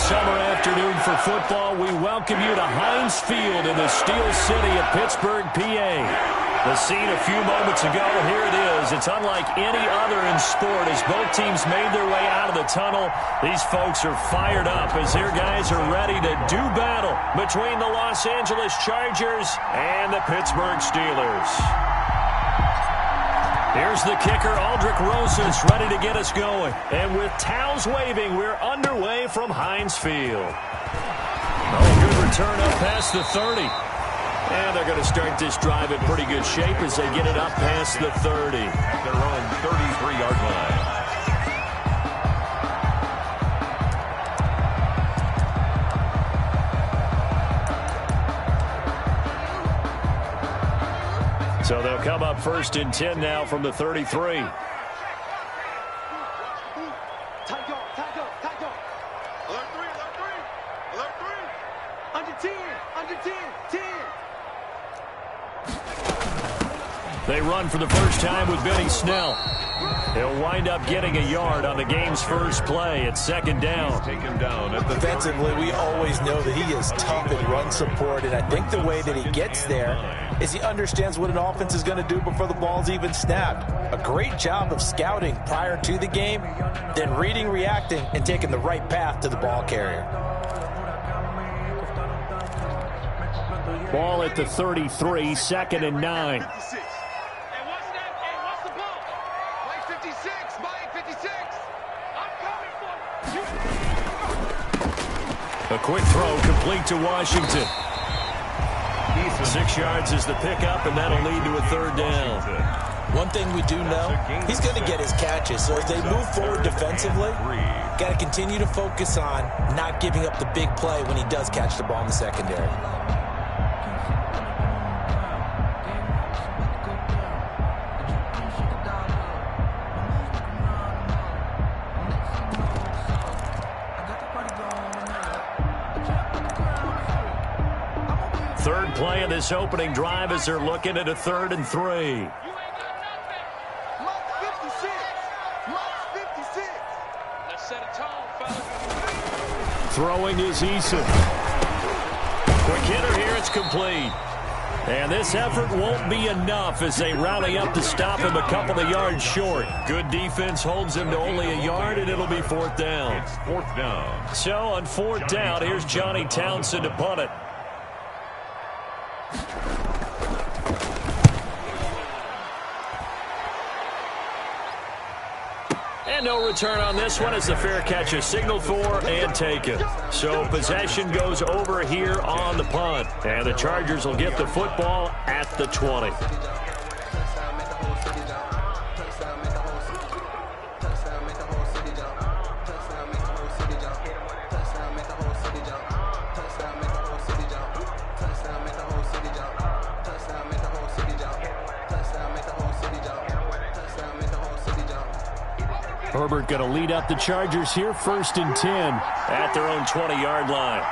summer afternoon for football. We welcome you to Heinz Field in the Steel City of Pittsburgh, PA. The scene a few moments ago, here it is. It's unlike any other in sport as both teams made their way out of the tunnel. These folks are fired up as their guys are ready to do battle between the Los Angeles Chargers and the Pittsburgh Steelers. Here's the kicker, Aldrick Rosas, ready to get us going. And with towels waving, we're underway from Heinz Field. Oh, good return up past the 30. And they're going to start this drive in pretty good shape as they get it up past the 30. At their own 33-yard line. So they'll come up 1st and 10 now from the 33. They run for the first time with Benny Snell. He'll wind up getting a yard on the game's first play at 2nd down. Take him down at the Defensively, we always know that he is tough in run support, and I think the way that he gets there is he understands what an offense is going to do before the ball's even snapped. A great job of scouting prior to the game, then reading, reacting, and taking the right path to the ball carrier. Ball at the 33, 2nd and 9. A quick throw complete to Washington. 6 yards is the pickup, and that'll lead to a 3rd down. One thing we do know, he's going to get his catches. So as they move forward defensively, got to continue to focus on not giving up the big play when he does catch the ball in the secondary. Third play of this opening drive as they're looking at a 3rd and 3. Throwing is Eason. Quick hitter here, it's complete. And this effort won't be enough as they rally up to stop him a couple of yards short. Good defense holds him to only a yard, and it'll be 4th down. It's 4th down. So on 4th down, here's Johnny Townsend to punt it. And no return on this one as the fair catch is signaled for and taken. So possession goes over here on the punt. And the Chargers will get the football at the 20. Herbert going to lead up the Chargers here, 1st and 10 at their own 20-yard line.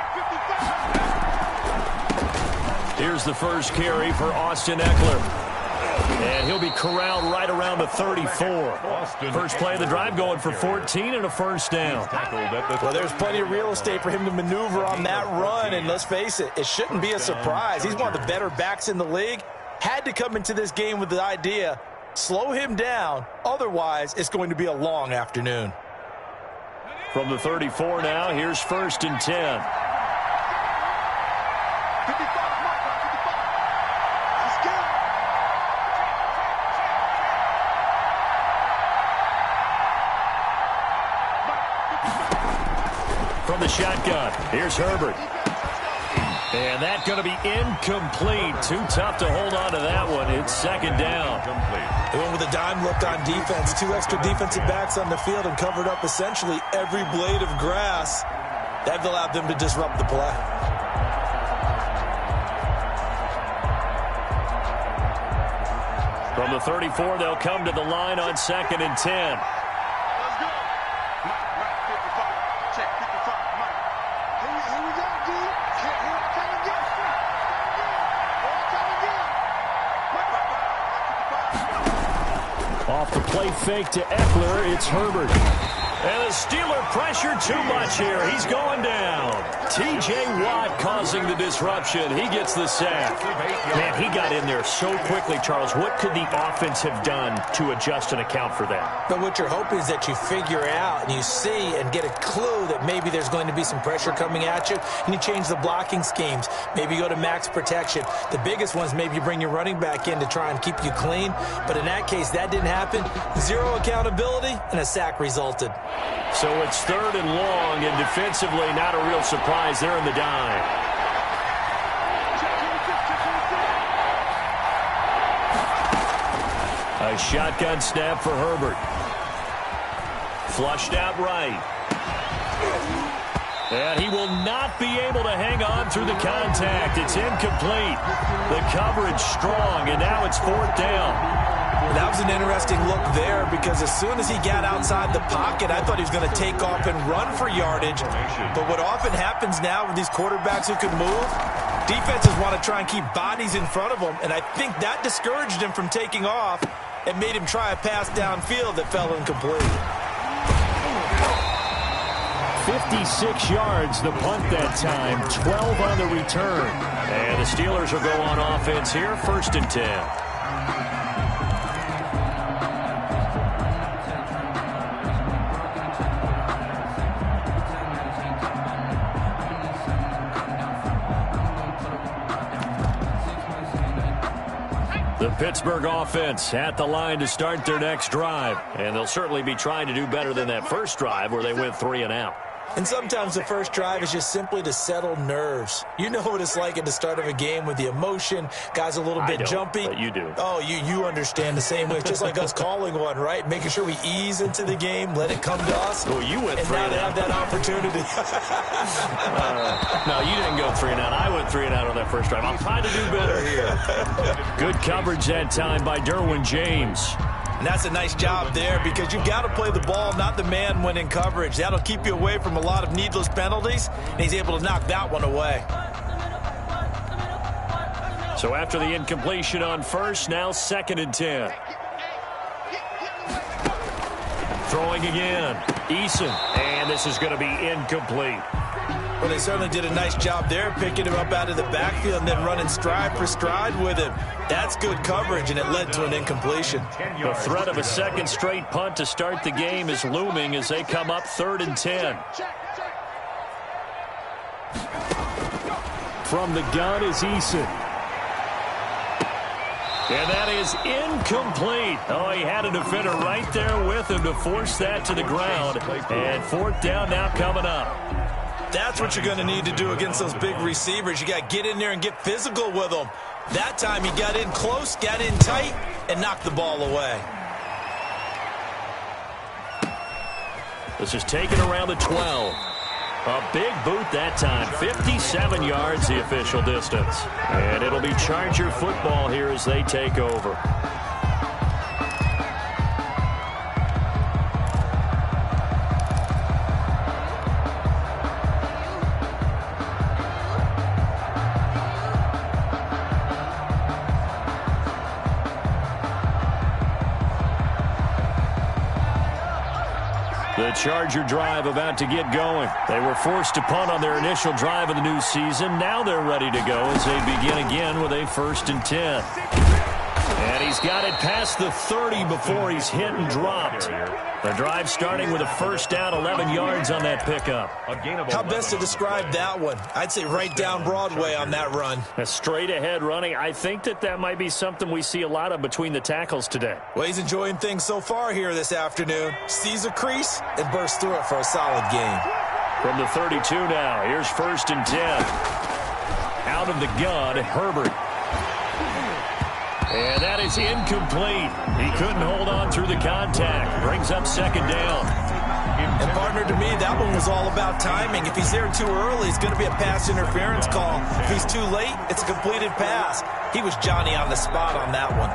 Here's the first carry for Austin Ekeler. And he'll be corralled right around the 34. First play of the drive going for 14 and a 1st down. Well, there's plenty of real estate for him to maneuver on that run. And let's face it, it shouldn't be a surprise. He's one of the better backs in the league. Had to come into this game with the idea, slow him down, otherwise it's going to be a long afternoon. From the 34 now, here's 1st and 10. From the shotgun, here's Herbert. And that's going to be incomplete. Too tough to hold on to that one. It's 2nd down. They went with a dime look on defense. 2 extra defensive backs on the field and covered up essentially every blade of grass. That allowed them to disrupt the play. From the 34, they'll come to the line on 2nd and 10. Off the play fake to Ekeler, it's Herbert. And the Steeler pressure too much here. He's going down. T.J. Watt causing the disruption. He gets the sack. Man, he got in there so quickly, Charles. What could the offense have done to adjust and account for that? But what you're hoping is that you figure out and you see and get a clue that maybe there's going to be some pressure coming at you, and you change the blocking schemes. Maybe you go to max protection. The biggest ones, maybe you bring your running back in to try and keep you clean. But in that case, that didn't happen. Zero accountability, and a sack resulted. So it's 3rd and long, and defensively, not a real surprise. They're in the dime. A shotgun snap for Herbert. Flushed out right. And he will not be able to hang on through the contact. It's incomplete. The coverage strong, and now it's 4th down. That was an interesting look there because as soon as he got outside the pocket, I thought he was going to take off and run for yardage. But what often happens now with these quarterbacks who can move, defenses want to try and keep bodies in front of them, and I think that discouraged him from taking off and made him try a pass downfield that fell incomplete. 56 yards the punt that time, 12 on the return. And the Steelers will go on offense here, 1st and 10. The Pittsburgh offense at the line to start their next drive. And they'll certainly be trying to do better than that first drive where they went 3 and out. And sometimes the first drive is just simply to settle nerves. You know what it's like at the start of a game with the emotion. Guys a little bit jumpy. But you do. Oh, you understand the same way. It's just like us calling one, right? Making sure we ease into the game, let it come to us. Well, you went 3 and out. And now to have that opportunity. No, you didn't go 3 and out. I went 3 and out on that first drive. I'm trying to do better here. Good coverage that time by Derwin James. And that's a nice job there because you've got to play the ball, not the man when in coverage. That'll keep you away from a lot of needless penalties, and he's able to knock that one away. So after the incompletion on first, now 2nd and 10. Throwing again. Eason. And this is going to be incomplete. Well, they certainly did a nice job there, picking him up out of the backfield and then running stride for stride with him. That's good coverage, and it led to an incompletion. The threat of a second straight punt to start the game is looming as they come up 3rd and 10. From the gun is Eason. And that is incomplete. Oh, he had a defender right there with him to force that to the ground. And 4th down now coming up. That's what you're going to need to do against those big receivers. You got to get in there and get physical with them. That time he got in close, got in tight, and knocked the ball away. This is taken around the 12. A big boot that time. 57 yards the official distance. And it'll be Charger football here as they take over. The Charger drive about to get going. They were forced to punt on their initial drive of the new season. Now they're ready to go as they begin again with a 1st and 10. And he's got it past the 30 before he's hit and dropped. The drive starting with a 1st down, 11 yards on that pickup. How best to describe that one? I'd say right down Broadway on that run. A straight ahead running. I think that might be something we see a lot of between the tackles today. Well, he's enjoying things so far here this afternoon. Sees a crease and bursts through it for a solid game. From the 32 now, here's 1st and 10. Out of the gun, Herbert. And that is incomplete. He couldn't hold on through the contact. Brings up 2nd down. And, partner, to me, that one was all about timing. If he's there too early, it's going to be a pass interference call. If he's too late, it's a completed pass. He was Johnny on the spot on that one.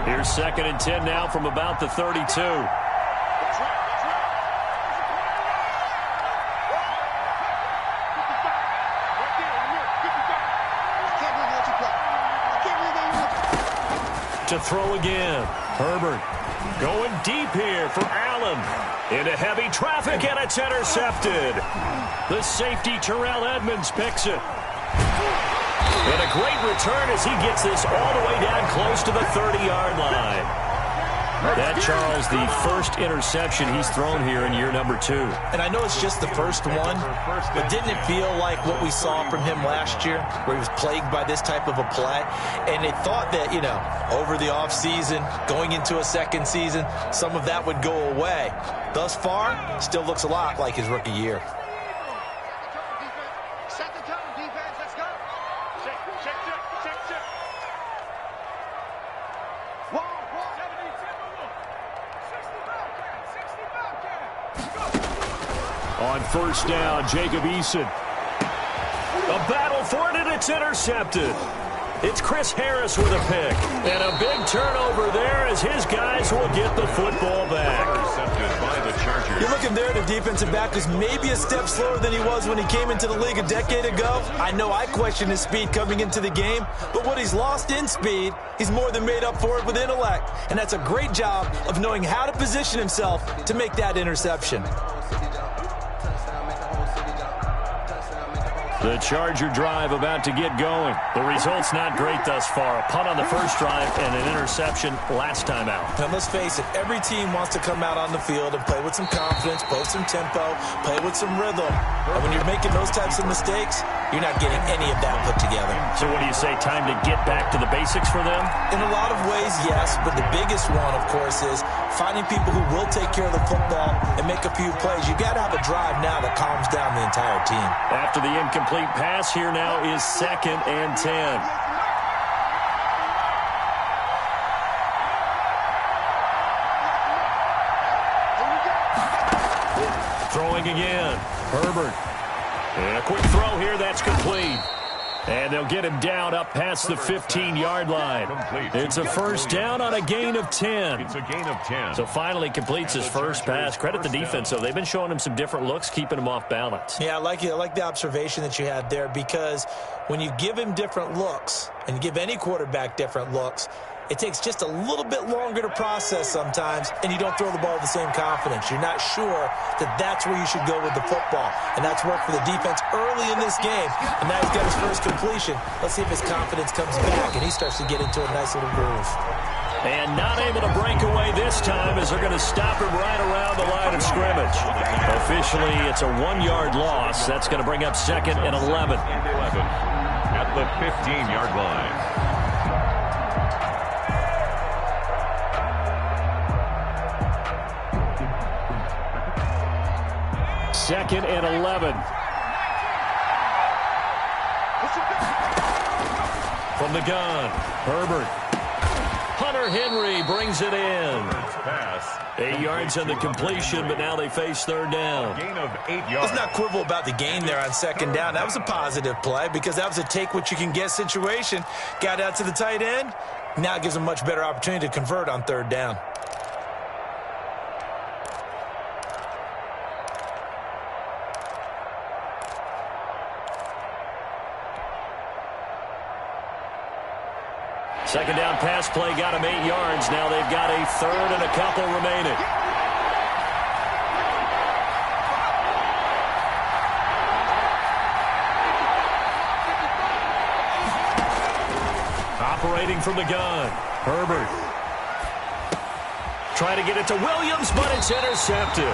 Here's 2nd and 10 now from about the 32. To throw again. Herbert. Going deep here for Allen. Into heavy traffic, and it's intercepted. The safety, Terrell Edmonds, picks it. And a great return as he gets this all the way down close to the 30-yard line. That, Charles, the first interception he's thrown here in year number 2. And I know it's just the first one, but didn't it feel like what we saw from him last year, where he was plagued by this type of a play? And they thought that, you know, over the offseason, going into a second season, some of that would go away. Thus far, still looks a lot like his rookie year. On first down, Jacob Eason. A battle for it, and it's intercepted. It's Chris Harris with a pick. And a big turnover there as his guys will get the football back. Intercepted by the Chargers. You're looking there, the defensive back was maybe a step slower than he was when he came into the league a decade ago. I know I questioned his speed coming into the game, but what he's lost in speed, he's more than made up for it with intellect. And that's a great job of knowing how to position himself to make that interception. The Charger drive about to get going. The result's not great thus far. A punt on the first drive and an interception last time out. And let's face it, every team wants to come out on the field and play with some confidence, play with some tempo, play with some rhythm. And when you're making those types of mistakes, you're not getting any of that put together. So what do you say, time to get back to the basics for them? In a lot of ways, yes, but the biggest one, of course, is finding people who will take care of the football and make a few plays. You've got to have a drive now that calms down the entire team. After the incomplete pass, here now is 2nd and 10. Throwing again. Herbert. And a quick throw here. That's complete. And they'll get him down up past the 15-yard line. It's a first down on a gain of 10. It's a gain of 10. So finally completes his first pass. Credit the defense, though. They've been showing him some different looks, keeping him off balance. Yeah, I like the observation that you had there, because when you give him different looks and give any quarterback different looks, it takes just a little bit longer to process sometimes, and you don't throw the ball with the same confidence. You're not sure that that's where you should go with the football, and that's worked for the defense early in this game, and now he's got his first completion. Let's see if his confidence comes back, and he starts to get into a nice little groove. And not able to break away this time as they're going to stop him right around the line of scrimmage. Officially, it's a 1-yard loss. That's going to bring up 2nd and 11. At the 15-yard line. Second and 11. From the gun, Herbert. Hunter Henry brings it in. Pass. 8 yards on the completion, but now they face third down. Gain of 8 yards. Let's not quibble about the gain there on second down. That was a positive play because that was a take-what-you-can-get situation. Got out to the tight end. Now it gives them a much better opportunity to convert on third down. Second down pass play got him 8 yards. Now they've got a third and a couple remaining. Operating from the gun, Herbert. Trying to get it to Williams, but it's intercepted.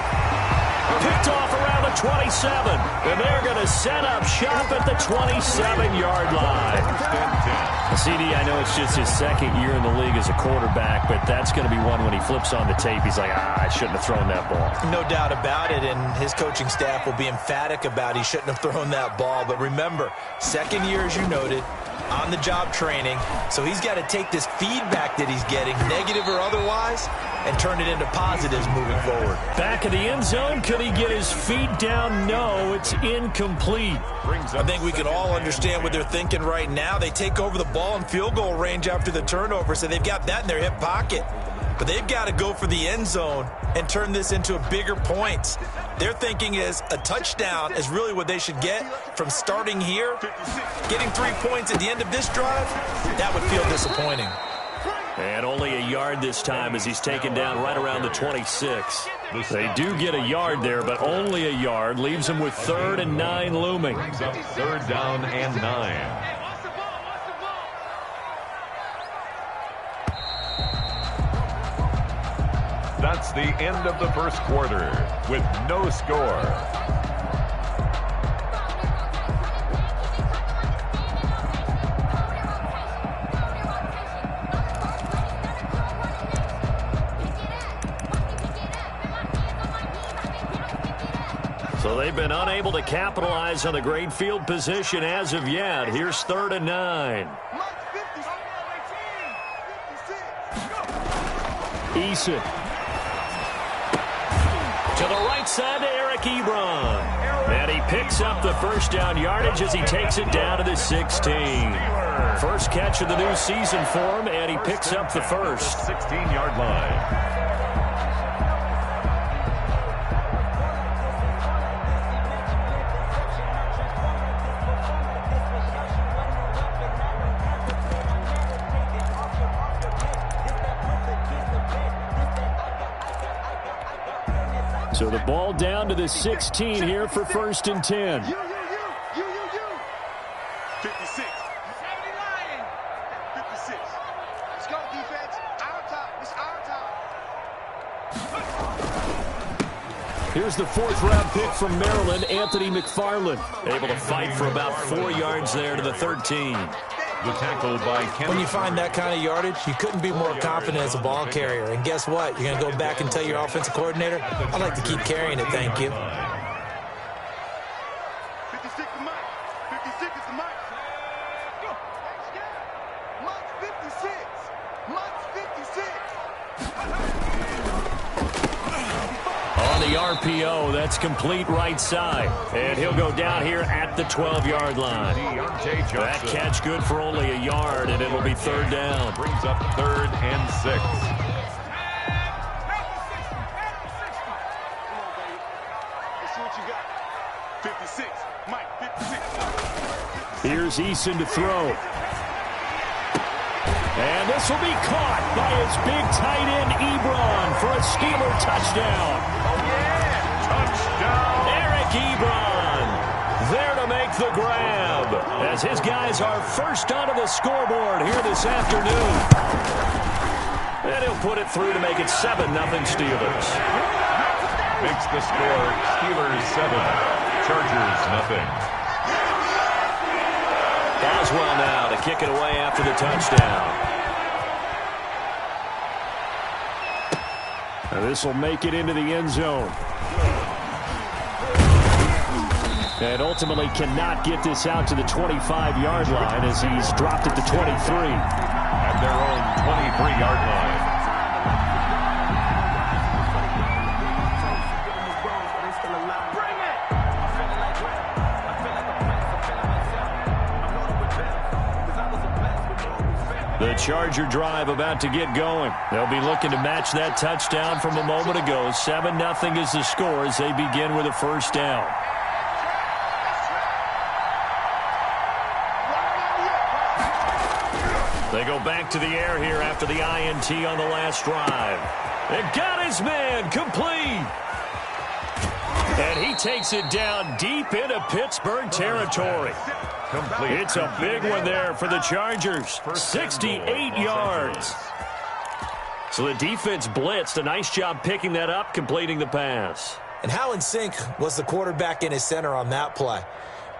Picked off around the 27. And they're going to set up shop at the 27-yard line. CD, I know it's just his second year in the league as a quarterback, but that's going to be one when he flips on the tape. He's like, I shouldn't have thrown that ball. No doubt about it, and his coaching staff will be emphatic about he shouldn't have thrown that ball. But remember, second year, as you noted, on-the-job training. So he's got to take this feedback that he's getting, negative or otherwise, and turn it into positives moving forward. Back in the end zone, could he get his feet down? No, it's incomplete. I think we can all understand what they're thinking right now. They take over the ball in field goal range after the turnover, so they've got that in their hip pocket. But they've got to go for the end zone and turn this into a bigger points. Their thinking is a touchdown is really what they should get from starting here. Getting 3 points at the end of this drive, that would feel disappointing. And only a yard this time as he's taken down right around the 26. They do get a yard there, but only a yard. Leaves them with 3rd and 9 looming. Brings up 3rd down and 9. That's the end of the first quarter with no score. So they've been unable to capitalize on the great field position as of yet. Here's 3rd and 9. Eason. To the right side to Eric Ebron. And he picks up the first down yardage as he takes it down to the 16. First catch of the new season for him, and he picks up the first. 16-yard line. So the ball down to the 16 here for 1st and 10. 56. 56. Let's go, defense. Our time. It's our time. Here's the 4th-round pick from Maryland, Anthony McFarland. Able to fight for about 4 yards there to the 13. The tackle by Kennedy. When you find that kind of yardage, you couldn't be more confident as a ball carrier. And guess what? You're going to go back and tell your offensive coordinator, I'd like to keep carrying it, thank you. 56 is Mike. 56 is the Mike. Go. Mike's 56. Mike's 56. On the RPO, that's complete right side. And he'll go down here at the 12-yard line. That catch good for only a yard, and it'll be 3rd down. Brings up 3rd and 6. Let's see what you got. 56. Mike, 56. Here's Eason to throw. And this will be caught by his big tight end, Ebron, for a Steeler touchdown. Touchdown! Eric Ebron there to make the grab as his guys are first onto the scoreboard here this afternoon. And he'll put it through to make it 7-0 Steelers. Makes the score Steelers 7, Chargers nothing. Boswell now to kick it away after the touchdown. And this will make it into the end zone. And ultimately cannot get this out to the 25-yard line as he's dropped it to 23. At their own 23-yard line. The Charger drive about to get going. They'll be looking to match that touchdown from a moment ago. 7-0 is the score as they begin with a first down. They go back to the air here after the INT on the last drive. And got his man complete. And he takes it down deep into Pittsburgh territory. Complete. It's a big one there for the Chargers. 68 yards. So the defense blitzed. A nice job picking that up, completing the pass. And how in sync was the quarterback and his center on that play?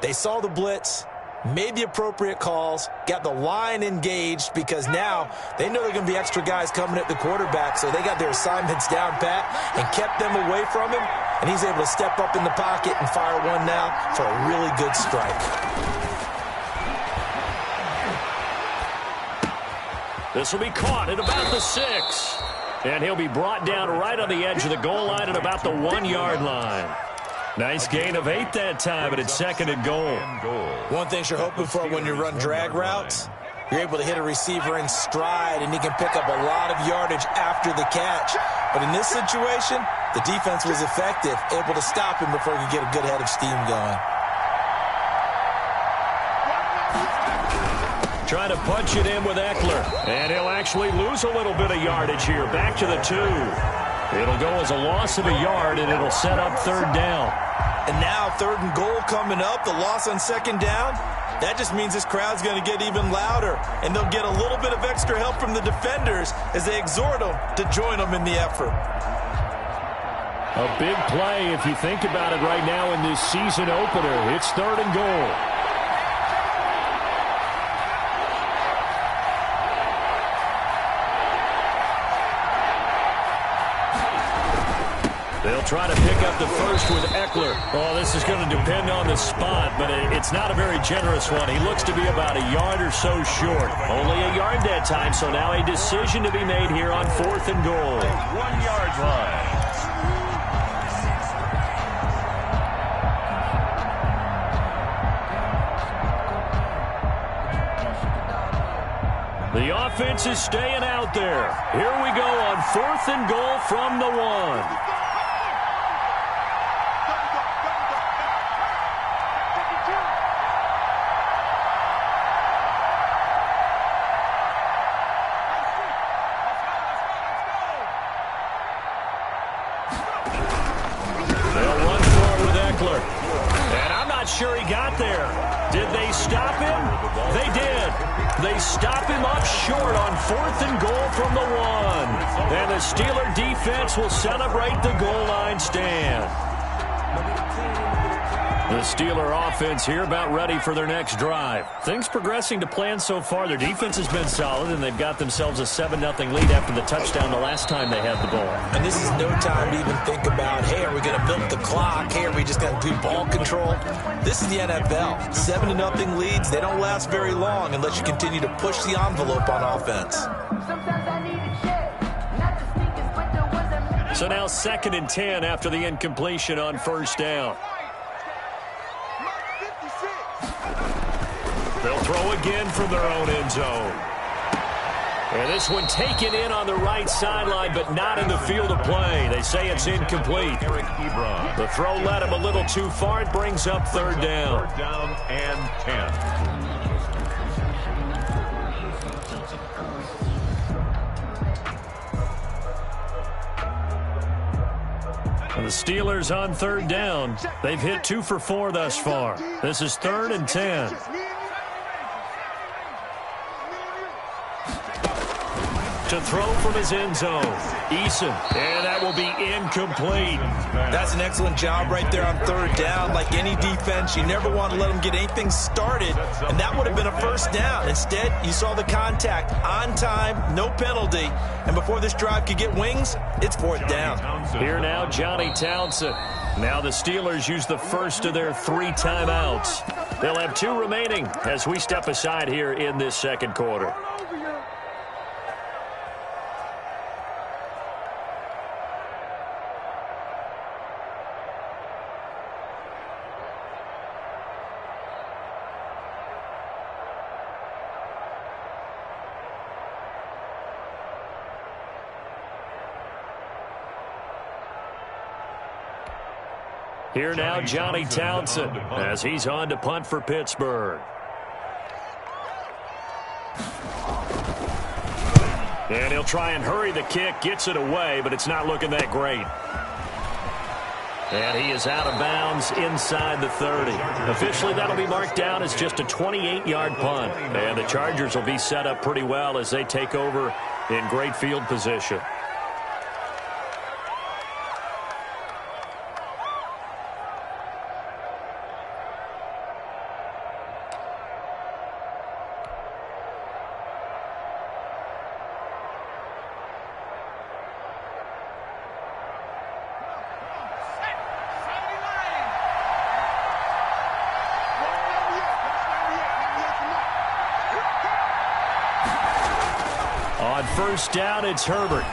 They saw the blitz, made the appropriate calls, got the line engaged because now they know there are going to be extra guys coming at the quarterback, so they got their assignments down pat and kept them away from him, and he's able to step up in the pocket and fire one now for a really good strike. This will be caught at about the 6. And he'll be brought down right on the edge of the goal line at about the 1-yard line. Nice gain of 8 that time, but it's 2nd and goal. One thing you're hoping for when you run drag routes, you're able to hit a receiver in stride, and he can pick up a lot of yardage after the catch. But in this situation, the defense was effective, able to stop him before he could get a good head of steam going. Trying to punch it in with Eckler. And he'll actually lose a little bit of yardage here. Back to the 2. It'll go as a loss of a yard, and it'll set up 3rd down. And now 3rd and goal coming up. The loss on 2nd down. That just means this crowd's going to get even louder. And they'll get a little bit of extra help from the defenders as they exhort them to join them in the effort. A big play if you think about it right now in this season opener. It's 3rd and goal. They'll try to pick up the first with Eckler. Oh, this is going to depend on the spot, but it's not a very generous one. He looks to be about a yard or so short. Only a yard that time, so now a decision to be made here on 4th and goal. 1 yard line. The offense is staying out there. Here we go on 4th and goal from the 1. Sure he got there. Did they stop him? They did. They stop him up short on 4th and goal from the 1. And the Steeler defense will celebrate the goal line stand. The Steeler offense here about ready for their next drive. Things progressing to plan so far. Their defense has been solid, and they've got themselves a 7-0 lead after the touchdown the last time they had the ball. And this is no time to even think about, hey, are we going to milk the clock? Hey, are we just going to do ball control? This is the NFL. 7-0 leads, they don't last very long unless you continue to push the envelope on offense. So now 2nd and 10 after the incompletion on 1st down. They'll throw again from their own end zone. And this one taken in on the right sideline, but not in the field of play. They say it's incomplete. The throw led him a little too far. It brings up 3rd down. 3rd down and 10. And the Steelers on 3rd down. They've hit 2 for 4 thus far. This is 3rd and 10. To throw from his end zone. Eason. And that will be incomplete. That's an excellent job right there on 3rd down. Like any defense, you never want to let them get anything started. And that would have been a 1st down. Instead, you saw the contact on time, no penalty. And before this drive could get wings, it's 4th down. Here now, Johnny Townsend. Now the Steelers use the first of their 3 timeouts. They'll have 2 remaining as we step aside here in this 2nd quarter. Here now, Johnny Townsend, as he's on to punt for Pittsburgh. And he'll try and hurry the kick, gets it away, but it's not looking that great. And he is out of bounds inside the 30. Officially, that'll be marked down as just a 28-yard punt. And the Chargers will be set up pretty well as they take over in great field position. On 1st down, it's Herbert.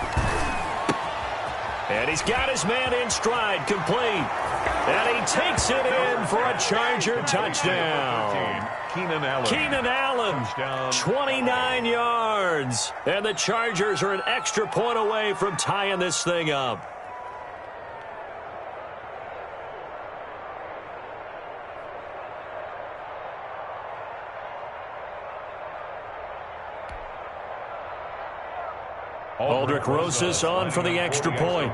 And he's got his man in stride, complete. And he takes it in for a Charger touchdown. Keenan Allen, 29 yards. And the Chargers are an extra point away from tying this thing up. Aldrick Rosas on for the extra point.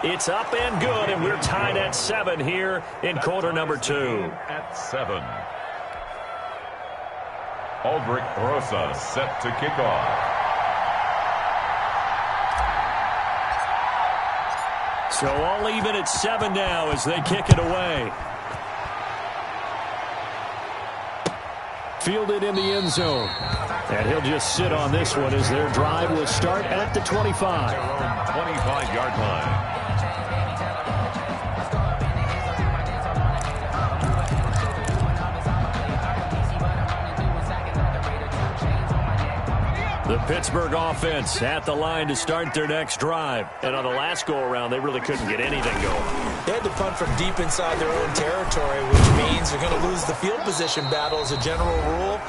It's up and good, and we're tied at 7 here in quarter number 2. At 7. Aldrick Rosas set to kick off. So all even at 7 now as they kick it away. Fielded in the end zone. And he'll just sit on this one as their drive will start at the 25. 25-yard line. The Pittsburgh offense at the line to start their next drive. And on the last go-around, they really couldn't get anything going. They had to punt from deep inside their own territory, which means they're going to lose the field position battle as a general rule.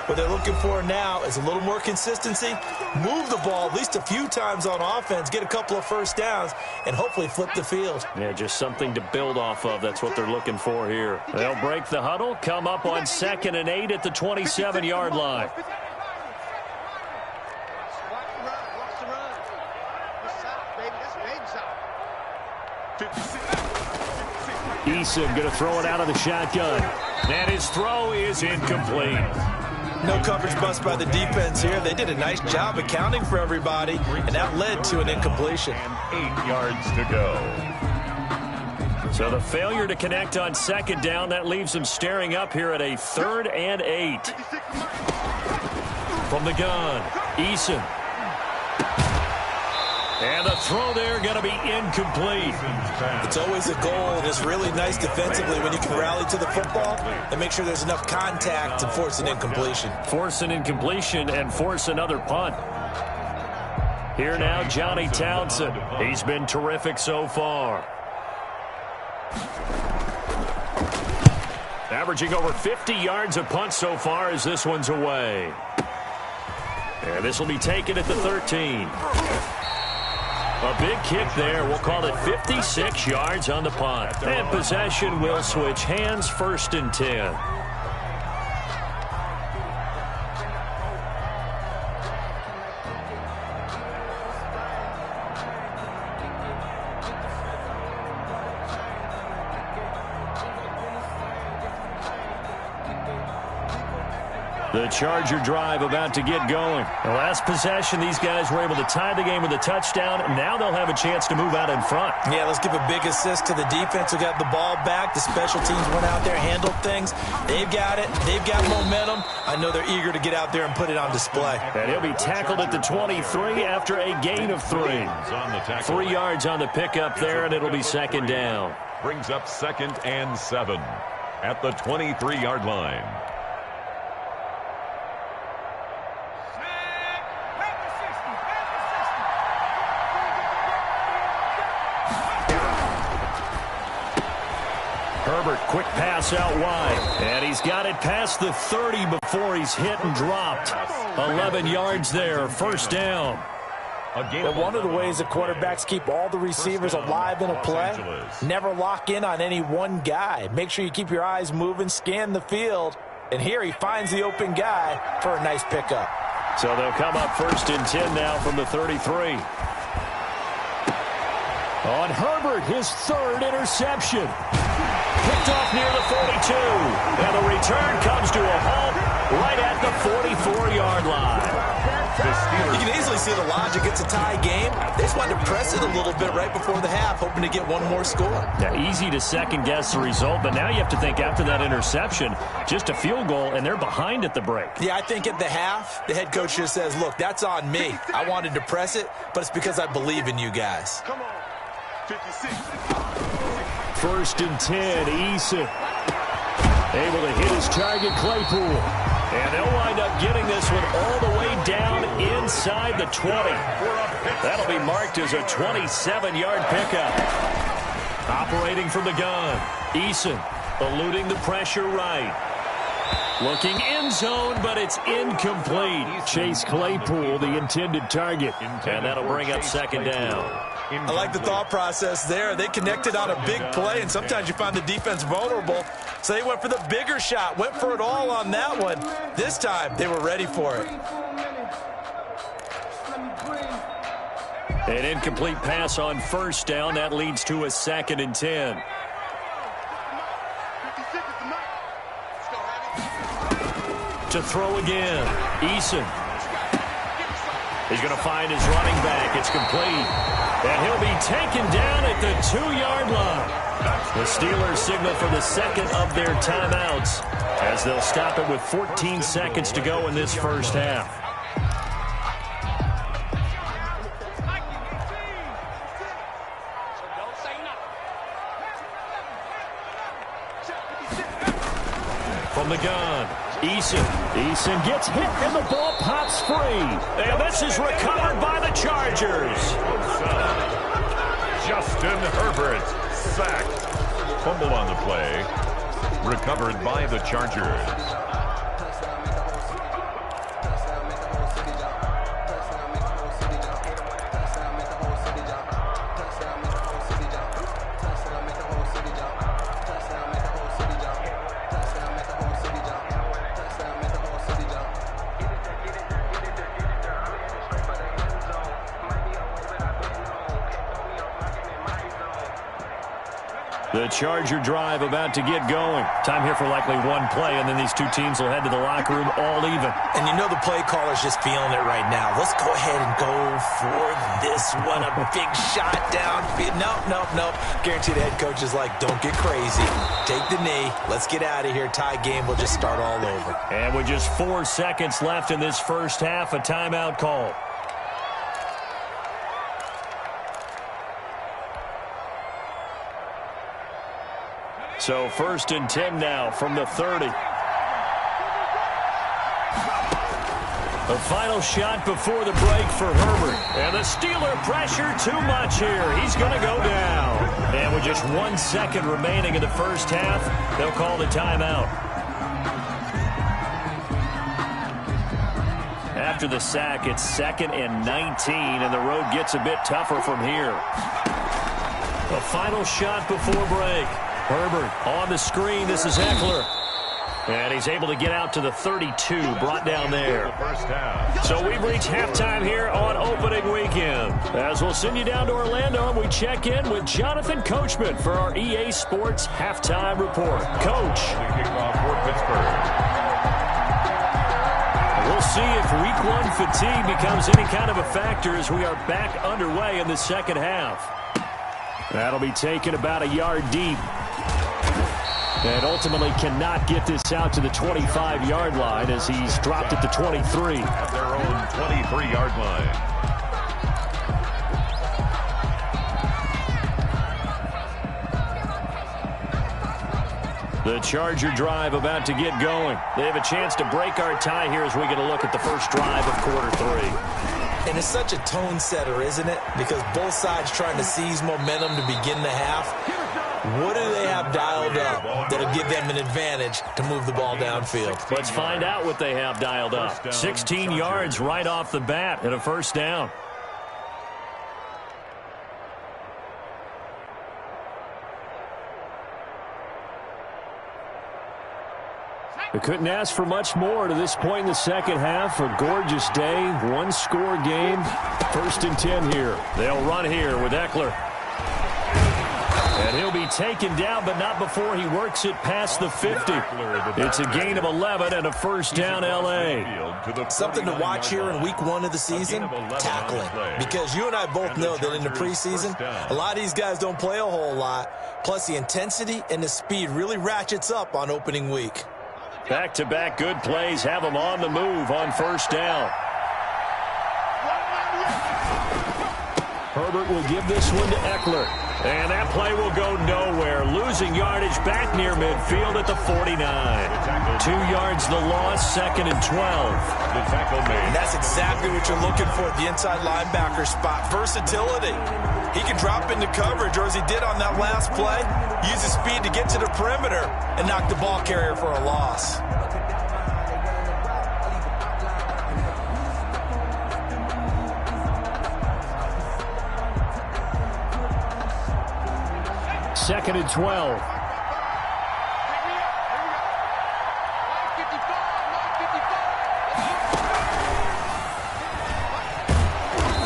What they're looking for now is a little more consistency, move the ball at least a few times on offense, get a couple of first downs, and hopefully flip the field. Yeah, just something to build off of. That's what they're looking for here. They'll break the huddle, come up on 2nd and 8 at the 27-yard line. Eason going to throw it out of the shotgun. And his throw is incomplete. No coverage bust by the defense here. They did a nice job accounting for everybody, and that led to an incompletion. 8 yards to go. So the failure to connect on 2nd down, that leaves them staring up here at a 3rd and 8. From the gun, Eason. And the throw there going to be incomplete. It's always a goal, and it's really nice defensively when you can rally to the football and make sure there's enough contact to force an incompletion. Force an incompletion and force another punt. Here now, Johnny Townsend. He's been terrific so far. Averaging over 50 yards a punt so far as this one's away. And this will be taken at the 13. A big kick there. We'll call it 56 yards on the punt. And possession will switch hands, 1st and 10. The Charger drive about to get going. The last possession, these guys were able to tie the game with a touchdown. Now they'll have a chance to move out in front. Yeah, let's give a big assist to the defense who got the ball back. The special teams went out there, handled things. They've got it. They've got momentum. I know they're eager to get out there and put it on display. And he'll be tackled at the 23 after a gain of 3. 3 yards on the pickup there, and it'll be 2nd down. Brings up 2nd and 7 at the 23-yard line. Herbert, quick pass out wide. And he's got it past the 30 before he's hit and dropped. 11 yards there, 1st down. But one of the ways that quarterbacks keep all the receivers alive in a play, never lock in on any one guy. Make sure you keep your eyes moving, scan the field. And here he finds the open guy for a nice pickup. So they'll come up 1st and 10 now from the 33. On Herbert, his 3rd interception. Picked off near the 42. And the return comes to a halt right at the 44-yard line. You can easily see the logic. It's a tie game. They just wanted to press it a little bit right before the half, hoping to get one more score. Now, easy to second-guess the result, but now you have to think after that interception, just a field goal, and they're behind at the break. Yeah, I think at the half, the head coach just says, look, that's on me. I wanted to press it, but it's because I believe in you guys. Come on. 56. 1st and 10, Eason. Able to hit his target, Claypool. And they'll wind up getting this one all the way down inside the 20. That'll be marked as a 27-yard pickup. Operating from the gun, Eason eluding the pressure right. Looking end zone, but it's incomplete. Chase Claypool, the intended target. And that'll bring up 2nd down. I like the thought process there. They connected on a big play, and sometimes you find the defense vulnerable. So they went for the bigger shot, went for it all on that one. This time, they were ready for it. An incomplete pass on first down. That leads to a 2nd and 10. To throw again. Eason. He's going to find his running back. It's complete. And he'll be taken down at the 2-yard line. The Steelers signal for the second of their timeouts as they'll stop it with 14 seconds to go in this first half. From the gun, Eason gets hit and the ball pops free. And this is recovered by the Chargers. Justin Herbert sacked. Fumble on the play. Recovered by the Chargers. The Charger drive about to get going. Time here for likely one play, and then these two teams will head to the locker room all even. And you know the play caller's just feeling it right now. Let's go ahead and go for this one. A big shot downfield. Nope. Guarantee the head coach is like, don't get crazy. Take the knee. Let's get out of here. Tie game will just start all over. And with just 4 seconds left in this first half, a timeout call. So 1st and 10 now from the 30. The final shot before the break for Herbert. And the Steeler pressure too much here. He's going to go down. And with just 1 second remaining in the first half, they'll call the timeout. After the sack, it's 2nd and 19, and the road gets a bit tougher from here. The final shot before break. Herbert on the screen. This is Eckler. And he's able to get out to the 32, brought down there. So we've reached halftime here on opening weekend. As we'll send you down to Orlando, and we check in with Jonathan Coachman for our EA Sports Halftime Report. Coach. Kickoff for Pittsburgh. We'll see if Week 1 fatigue becomes any kind of a factor as we are back underway in the second half. That'll be taken about a yard deep. And ultimately cannot get this out to the 25-yard line as he's dropped at the 23. At their own 23-yard line. The Charger drive about to get going. They have a chance to break our tie here as we get a look at the first drive of quarter 3. And it's such a tone setter, isn't it? Because both sides trying to seize momentum to begin the half. What do they have dialed up that'll give them an advantage to move the ball downfield? Let's find out what they have dialed up. 16 yards right off the bat and a first down. They couldn't ask for much more to this point in the second half. A gorgeous day, one-score game. 1st and 10 here. They'll run here with Eckler. And he'll be taken down, but not before he works it past the 50. It's a gain of 11 and a first down, L.A. Something to watch here in Week 1 of the season, tackling. Because you and I both know that in the preseason, a lot of these guys don't play a whole lot. Plus, the intensity and the speed really ratchets up on opening week. Back-to-back good plays have them on the move on first down. Herbert will give this one to Eckler. And that play will go nowhere. Losing yardage back near midfield at the 49. 2 yards the loss, 2nd and 12. The tackle made. And that's exactly what you're looking for at the inside linebacker spot. Versatility. He can drop into coverage, or as he did on that last play, use his speed to get to the perimeter and knock the ball carrier for a loss. 2nd and 12.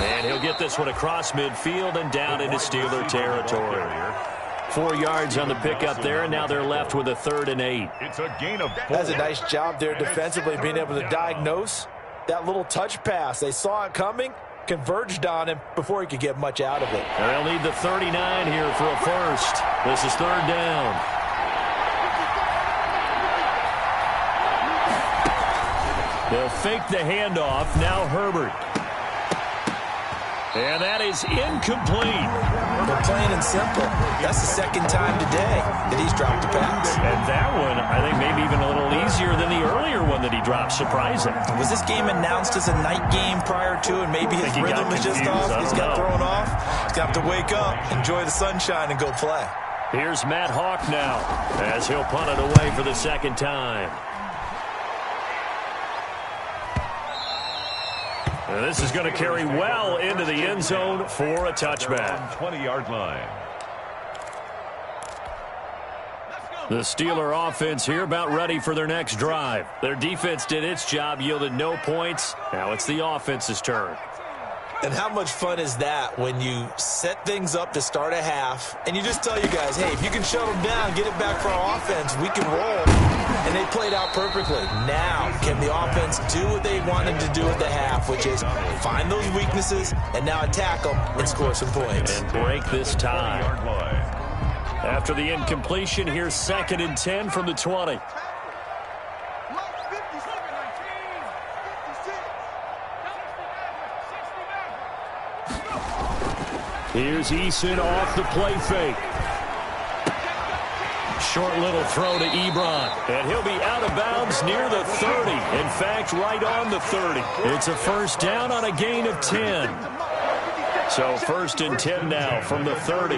And he'll get this one across midfield and down into Steeler territory. 4 yards on the pickup there, and now they're left with a 3rd and 8. It's a gain of 4. That's a nice job there defensively, being able to diagnose that little touch pass. They saw it coming, converged on him before he could get much out of it. And they'll need the 39 here for a first. This is 3rd down. They'll fake the handoff. Now Herbert. And that is incomplete. They're plain and simple. That's the 2nd time today that he's dropped a pass. And that one, I think, maybe even a little easier than the earlier one that he dropped. Surprising. Was this game announced as a night game prior to, and maybe his rhythm is just off? He's got thrown off. He's going to have to wake up, enjoy the sunshine, and go play. Here's Matt Hawk now as he'll punt it away for the 2nd time. And this is going to carry well into the end zone for a touchback. 20-yard line. The Steeler offense here about ready for their next drive. Their defense did its job, yielded no points. Now it's the offense's turn. And how much fun is that when you set things up to start a half and you just tell you guys, hey, if you can shut them down, get it back for our offense, we can roll. And they played out perfectly. Now, can the offense do what they wanted to do at the half, which is find those weaknesses and now attack them and score some points. And break this tie. After the incompletion, here's 2nd and 10 from the 20. Here's Eason off the play fake. Short little throw to Ebron. And he'll be out of bounds near the 30. In fact, right on the 30. It's a 1st down on a gain of 10. So 1st and 10 now from the 30.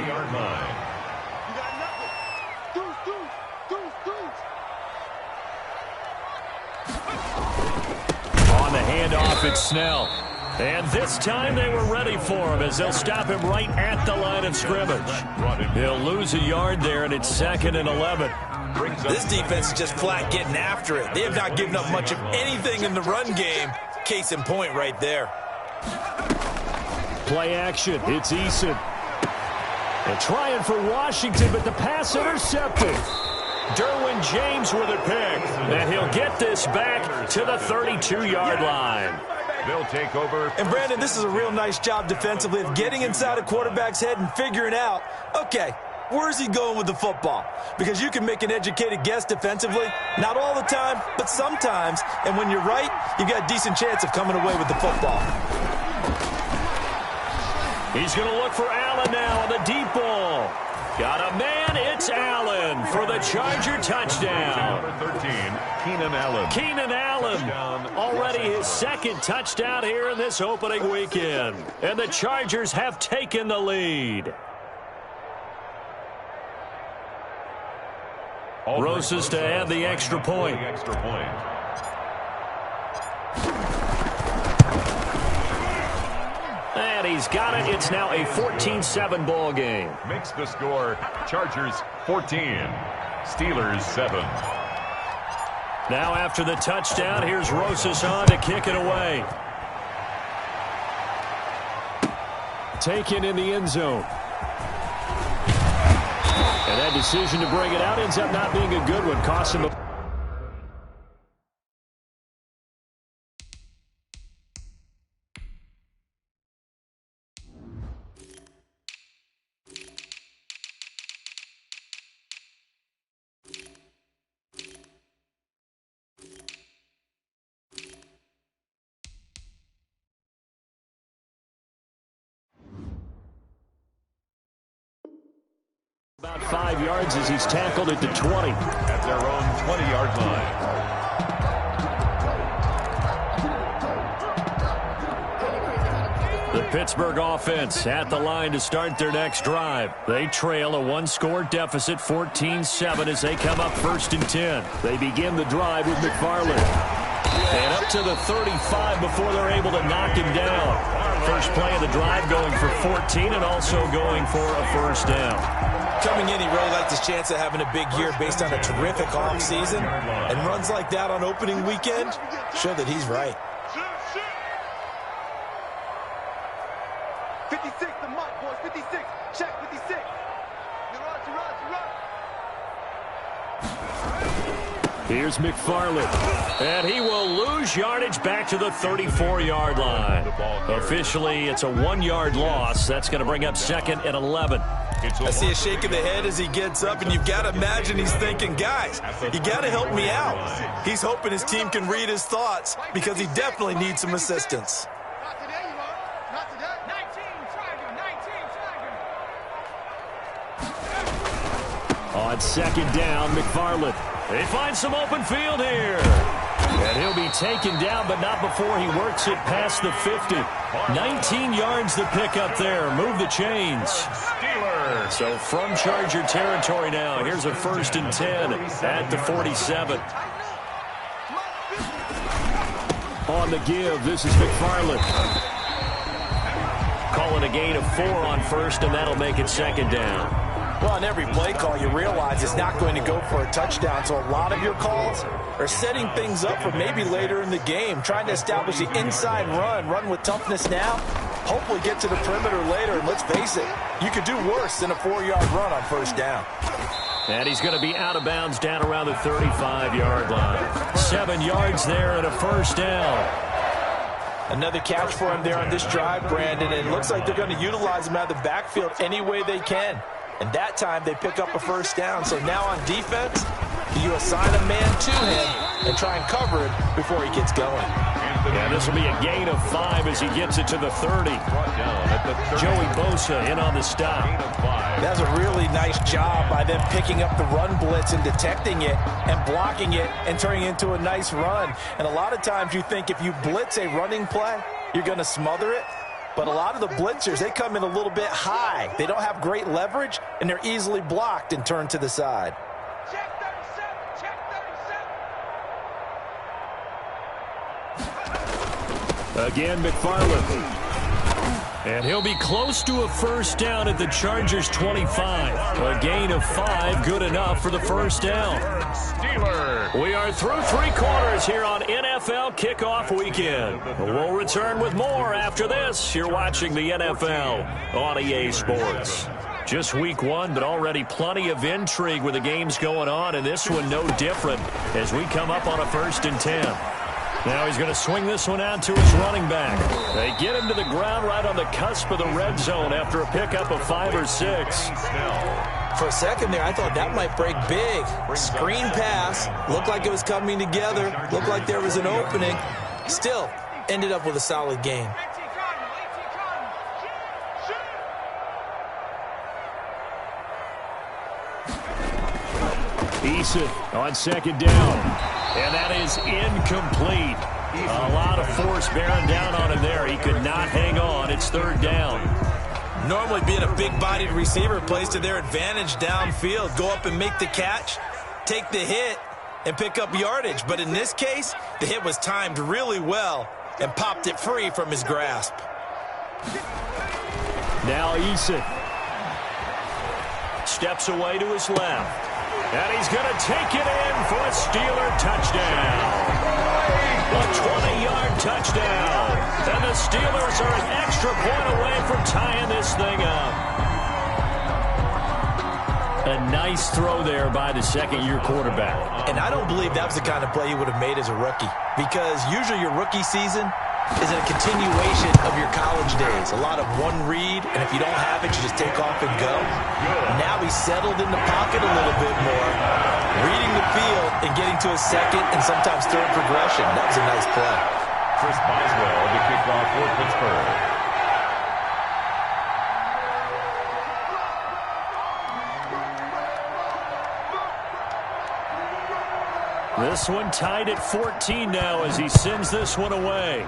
On the handoff, it's Snell. And this time they were ready for him as they'll stop him right at the line of scrimmage. He'll lose a yard there, and it's 2nd and 11. This defense is just flat getting after it. They have not given up much of anything in the run game. Case in point right there. Play action. It's Eason. And trying for Washington, but the pass intercepted. Derwin James with a pick. And he'll get this back to the 32-yard line. They'll take over. And, Brandon, this is a real nice job defensively of getting inside a quarterback's head and figuring out, okay, where's he going with the football? Because you can make an educated guess defensively. Not all the time, but sometimes. And when you're right, you've got a decent chance of coming away with the football. He's going to look for Allen now on the deep ball. Got a man, it's Allen for the Charger touchdown. Number 13, Keenan Allen. Keenan Allen, already his 2nd touchdown here in this opening weekend. And the Chargers have taken the lead. Rosas to add the extra point. And he's got it. It's now a 14-7 ball game. Makes the score Chargers 14, Steelers 7. Now after the touchdown, here's Rosas on to kick it away. Taken in the end zone. And that decision to bring it out ends up not being a good one. Cost him a... About 5 yards as he's tackled at the 20. At their own 20-yard line. The Pittsburgh offense at the line to start their next drive. They trail a 1-score deficit, 14-7, as they come up 1st and 10. They begin the drive with McFarland. And up to the 35 before they're able to knock him down. First play of the drive going for 14 and also going for a first down. Coming in, he really liked his chance of having a big year based on a terrific offseason. And runs like that on opening weekend show that he's right. 56, the mark, boys. 56. Check 56. You run. Here's McFarland. And he will lose yardage back to the 34-yard line. Officially, it's a 1-yard loss. That's going to bring up second and 11. I see a shake of the head as he gets up, and you've got to imagine he's thinking, guys, you got to help me out. He's hoping his team can read his thoughts because he definitely needs some assistance. Not today, you won't. Not today. 19, Tiger. On second down, McFarland. They find some open field here. And he'll be taken down, but not before he works it past the 50. 19 yards to pick up there. Move the chains. So from Charger territory now, here's a 1st and 10 at the 47. On the give, this is McFarland. Calling a gain of 4 on first, and that'll make it second down. Well, on every play call, you realize it's not going to go for a touchdown. So a lot of your calls are setting things up for maybe later in the game, trying to establish the inside run with toughness now, hopefully get to the perimeter later. And let's face it, you could do worse than a 4-yard run on first down. And he's going to be out of bounds down around the 35-yard line. 7 yards there and a first down. Another catch for him there on this drive, Brandon. And it looks like they're going to utilize him out of the backfield any way they can. And that time they pick up a first down. So now on defense, you assign a man to him and try and cover it before he gets going. Yeah, this will be a gain of 5 as he gets it to the 30. Joey Bosa in on the stop. That's a really nice job by them picking up the run blitz and detecting it and blocking it and turning it into a nice run. And a lot of times you think if you blitz a running play, you're going to smother it. But a lot of the blitzers, they come in a little bit high. They don't have great leverage, and they're easily blocked and turned to the side. Check 37. Check 37. Again, McFarland. And he'll be close to a first down at the Chargers' 25. A gain of 5, good enough for the first down. We are through 3 quarters here on NFL Kickoff Weekend. We'll return with more after this. You're watching the NFL on EA Sports. Just week 1, but already plenty of intrigue with the games going on, and this one no different as we come up on a 1st and 10. Now he's going to swing this one out to his running back. They get him to the ground right on the cusp of the red zone after a pickup of 5 or 6. For a second there, I thought that might break big. Screen pass. Looked like it was coming together. Looked like there was an opening. Still, ended up with a solid game. Eason on second down. And that is incomplete. A lot of force bearing down on him there. He could not hang on. It's 3rd down. Normally being a big-bodied receiver plays to their advantage downfield. Go up and make the catch, take the hit, and pick up yardage. But in this case, the hit was timed really well and popped it free from his grasp. Now Eason steps away to his left. And he's going to take it in for a Steeler touchdown. A 20-yard touchdown. And the Steelers are an extra point away from tying this thing up. A nice throw there by the second-year quarterback. And I don't believe that was the kind of play he would have made as a rookie. Because usually your rookie season is a continuation of your college days. A lot of one read, and if you don't have it, you just take off and go. Now he's settled in the pocket a little bit more, reading the field and getting to a second and sometimes third progression. That was a nice play. Chris Boswell, the kickoff for Pittsburgh. This one tied at 14 now as he sends this one away.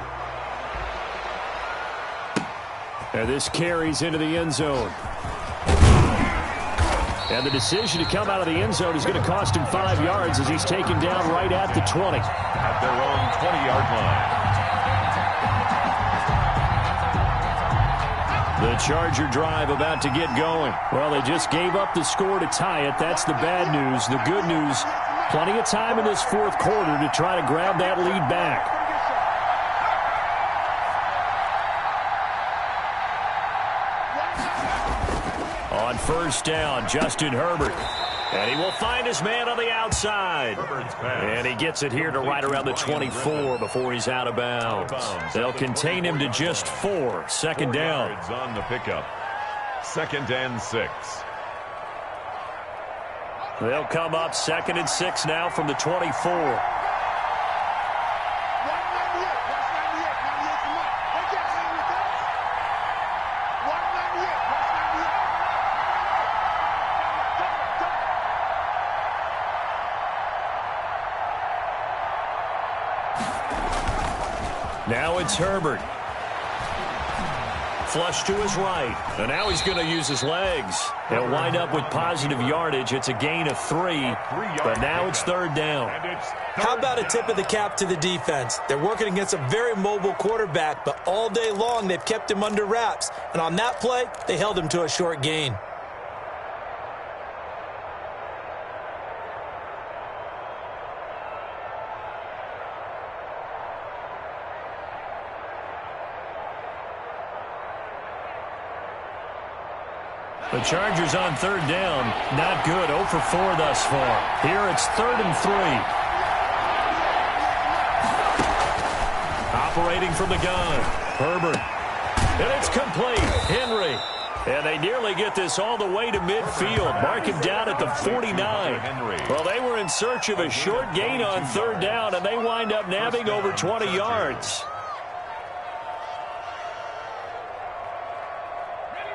And this carries into the end zone. And the decision to come out of the end zone is going to cost him 5 yards as he's taken down right at the 20. at their own 20-yard line. The Charger drive about to get going. Well, they just gave up the score to tie it. That's the bad news. The good news, plenty of time in this fourth quarter to try to grab that lead back. On first down, Justin Herbert. And he will find his man on the outside. And he gets it here to right around the 24 before he's out of bounds. They'll contain him to just 4. Second down. On the pickup. 2nd and 6. They'll come up 2nd and 6 now from the 24. Now it's Herbert. Flush to his right. And now he's going to use his legs. He'll wind up with positive yardage. It's a gain of 3. But now it's 3rd down. How about a tip of the cap to the defense? They're working against a very mobile quarterback, but all day long they've kept him under wraps. And on that play, they held him to a short gain. The Chargers on 3rd down. Not good. 0 for 4 thus far. Here it's 3rd and 3. Operating from the gun. Herbert. And it's complete. Henry. And they nearly get this all the way to midfield. Mark him down at the 49. Well, they were in search of a short gain on 3rd down, and they wind up nabbing over 20 yards.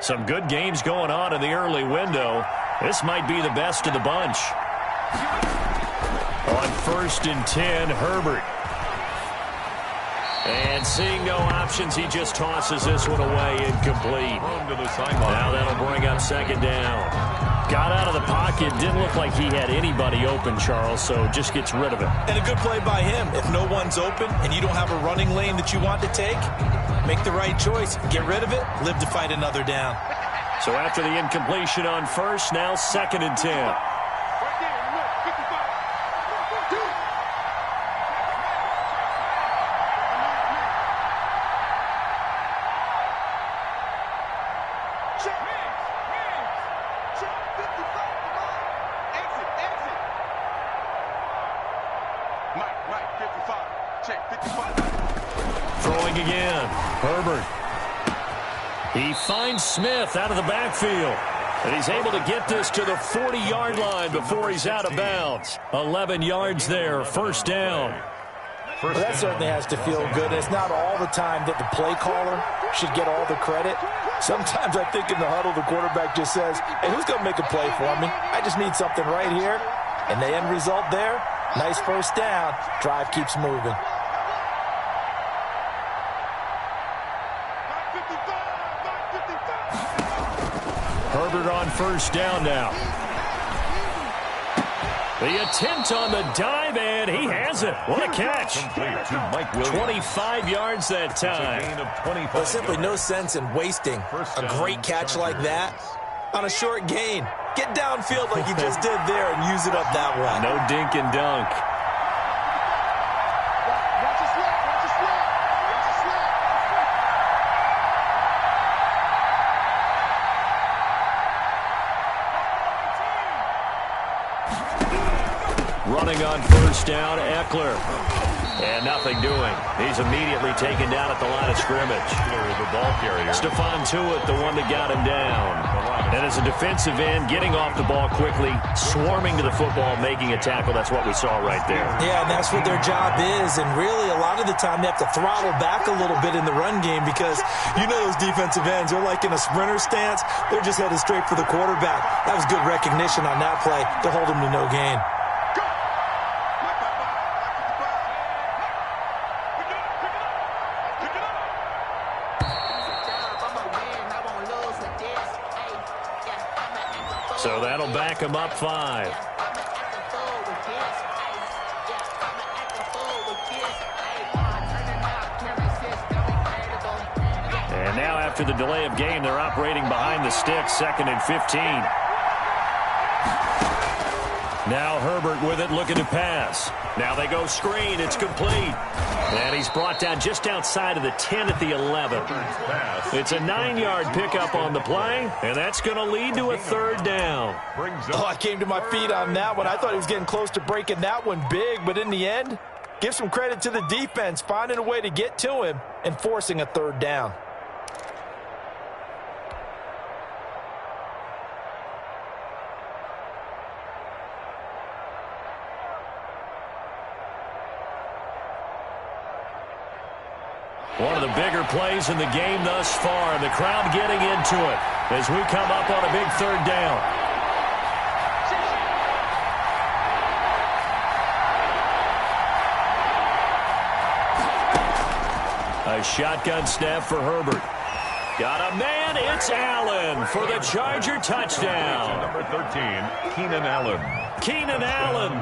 Some good games going on in the early window. This might be the best of the bunch. On 1st and 10, Herbert. And seeing no options, he just tosses this one away, incomplete. Now that'll bring up 2nd down. Got out of the pocket, didn't look like he had anybody open, Charles, so just gets rid of it. And a good play by him. If no one's open and you don't have a running lane that you want to take, make the right choice. Get rid of it, live to fight another down. So after the incompletion on 1st, now 2nd and 10. Throwing again. Herbert. He finds Smith out of the backfield. And he's able to get this to the 40-yard line before he's out of bounds. 11 yards there. 1st down. Well, that certainly has to feel good. It's not all the time that the play caller should get all the credit. Sometimes I think in the huddle, the quarterback just says, hey, who's going to make a play for me? I just need something right here. And the end result there, nice 1st down. Drive keeps moving. Herbert on 1st down now. The attempt on the dive, and he has it. What a catch. 25 yards that time. There's simply no sense in wasting a great catch like that on a short gain. Get downfield like you just did there and use it up that way. No dink and dunk. Running on 1st down, Eckler. And nothing doing. He's immediately taken down at the line of scrimmage. The ball carrier. Stephon Tuitt, the one that got him down. And as a defensive end, getting off the ball quickly, swarming to the football, making a tackle. That's what we saw right there. Yeah, and that's what their job is. And really, a lot of the time, they have to throttle back a little bit in the run game because you know those defensive ends, they're like in a sprinter stance. They're just headed straight for the quarterback. That was good recognition on that play to hold him to no gain. So that'll back him up 5. after the delay of game. They're operating behind the sticks, 2nd and 15. Now Herbert with it, looking to pass. Now they go screen. It's complete. And he's brought down just outside of the 10 at the 11. It's a 9-yard pickup on the play, and that's going to lead to a 3rd down. Oh, I came to my feet on that one. I thought he was getting close to breaking that one big, but in the end, give some credit to the defense, finding a way to get to him and forcing a 3rd down. One of the bigger plays in the game thus far. The crowd getting into it as we come up on a big 3rd down. A shotgun snap for Herbert. Got a man. It's Allen for the Charger touchdown. Number 13, Keenan Allen. Keenan Allen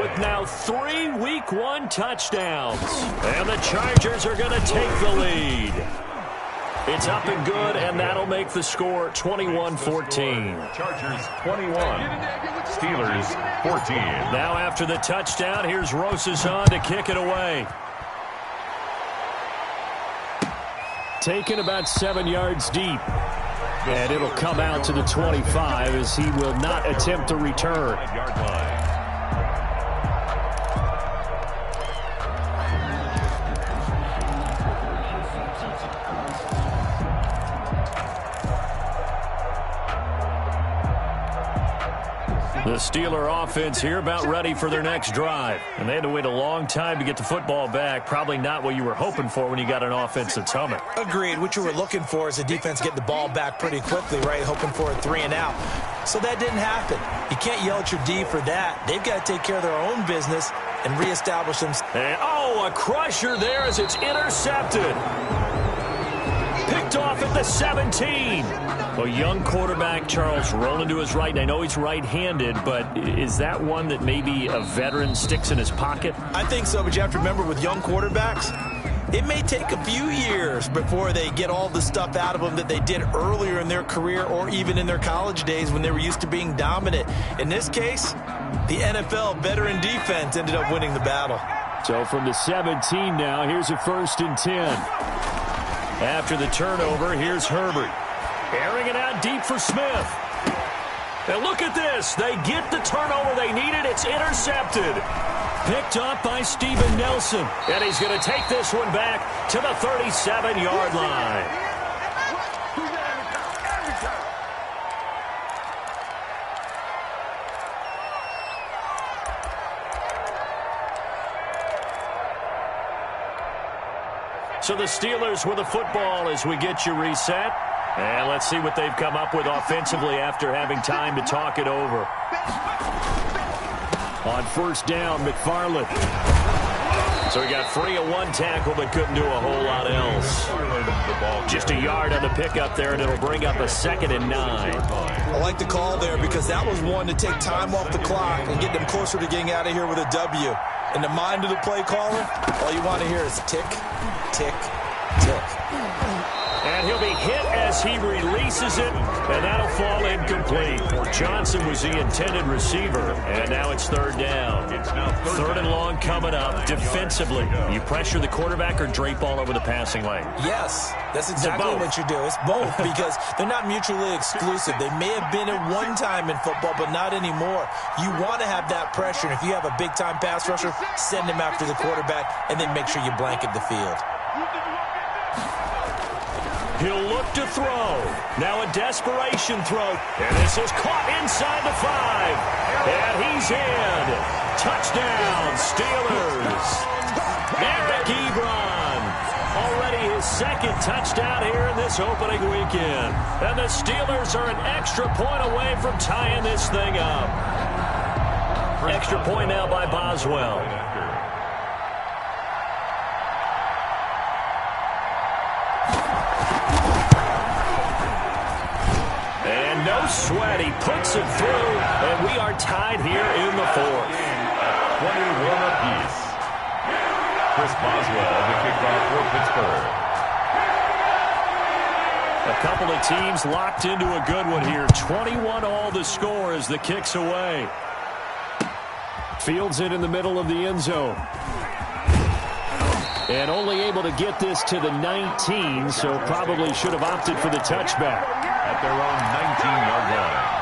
with now 3 Week 1 touchdowns. And the Chargers are going to take the lead. It's up and good, and that'll make the score 21-14. Chargers 21, Steelers 14. Now after the touchdown, here's Rosas to kick it away. Taken about 7 yards deep. And it'll come out to the 25 as he will not attempt to return. The Steeler offense here about ready for their next drive. And they had to wait a long time to get the football back. Probably not what you were hoping for when you got an offense that's humming. Agreed. What you were looking for is a defense getting the ball back pretty quickly, right? Hoping for a 3 and out. So that didn't happen. You can't yell at your D for that. They've got to take care of their own business and reestablish themselves. And, oh, a crusher there as it's intercepted. Picked off at the 17. A young quarterback, Charles, rolling to his right. And I know he's right-handed, but is that one that maybe a veteran sticks in his pocket? I think so, but you have to remember with young quarterbacks, it may take a few years before they get all the stuff out of them that they did earlier in their career or even in their college days when they were used to being dominant. In this case, the NFL veteran defense ended up winning the battle. So from the 17 now, here's a 1st and 10. After the turnover, here's Herbert. Airing it out deep for Smith. And look at this. They get the turnover they needed. It's intercepted. Picked up by Steven Nelson. And he's going to take this one back to the 37-yard line. So the Steelers with the football as we get you reset. And let's see what they've come up with offensively after having time to talk it over. On 1st down, McFarland. So he got free of 1 tackle but couldn't do a whole lot else. Just a yard on the pickup there, and it'll bring up a 2nd and 9. I like the call there because that was one to take time off the clock and get them closer to getting out of here with a W. In the mind of the play caller, all you want to hear is tick, tick, tick. And he'll be hit as he releases it, and that'll fall incomplete. Johnson was the intended receiver, and now it's 3rd down. 3rd and long coming up. Defensively, you pressure the quarterback or drape all over the passing lane? Yes, that's exactly what you do. It's both because they're not mutually exclusive. They may have been at one time in football, but not anymore. You want to have that pressure, and if you have a big-time pass rusher, send him after the quarterback, and then make sure you blanket the field. He'll look to throw. Now a desperation throw. And this is caught inside the 5. And he's in. Touchdown, Steelers. Eric Ebron. Already his 2nd touchdown here in this opening weekend. And the Steelers are an extra point away from tying this thing up. Extra point now by Boswell. No sweat. He puts it through, and we are tied here in the 4th. 21 apiece. Chris Boswell, the kickoff for Pittsburgh. A couple of teams locked into a good one here. 21 all the score as the kick's away. Fields it in the middle of the end zone. And only able to get this to the 19, so probably should have opted for the touchback. At their own 19-yard line.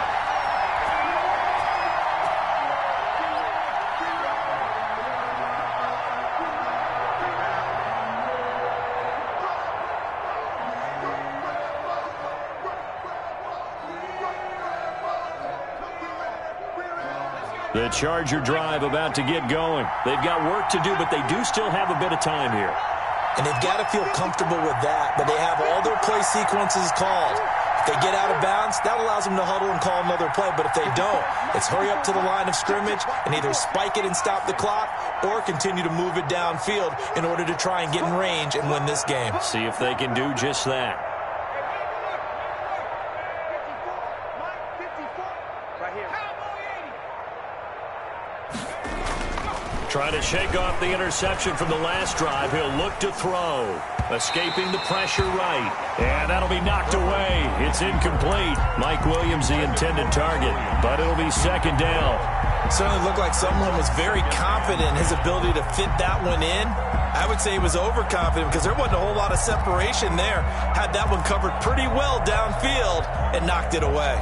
The Charger drive about to get going. They've got work to do, but they do still have a bit of time here. And they've got to feel comfortable with that, but they have all their play sequences called. If they get out of bounds, that allows them to huddle and call another play. But if they don't, it's hurry up to the line of scrimmage and either spike it and stop the clock or continue to move it downfield in order to try and get in range and win this game. See if they can do just that. Trying to shake off the interception from the last drive. He'll look to throw. Escaping the pressure right. And that'll be knocked away. It's incomplete. Mike Williams, the intended target. But it'll be second down. Certainly looked like someone was very confident in his ability to fit that one in. I would say he was overconfident because there wasn't a whole lot of separation there. Had that one covered pretty well downfield and knocked it away.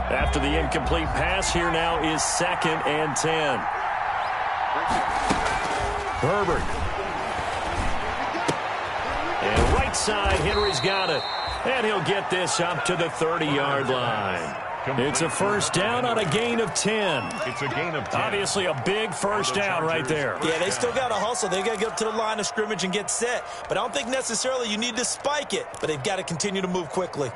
After the incomplete pass, here now is 2nd and 10. Herbert. And right side, Henry's got it. And he'll get this up to the 30-yard line. It's a first down on a gain of 10. It's a gain of 10. Obviously a big first down right there. Yeah, they still got to hustle. They got to get up to the line of scrimmage and get set. But I don't think necessarily you need to spike it. But they've got to continue to move quickly.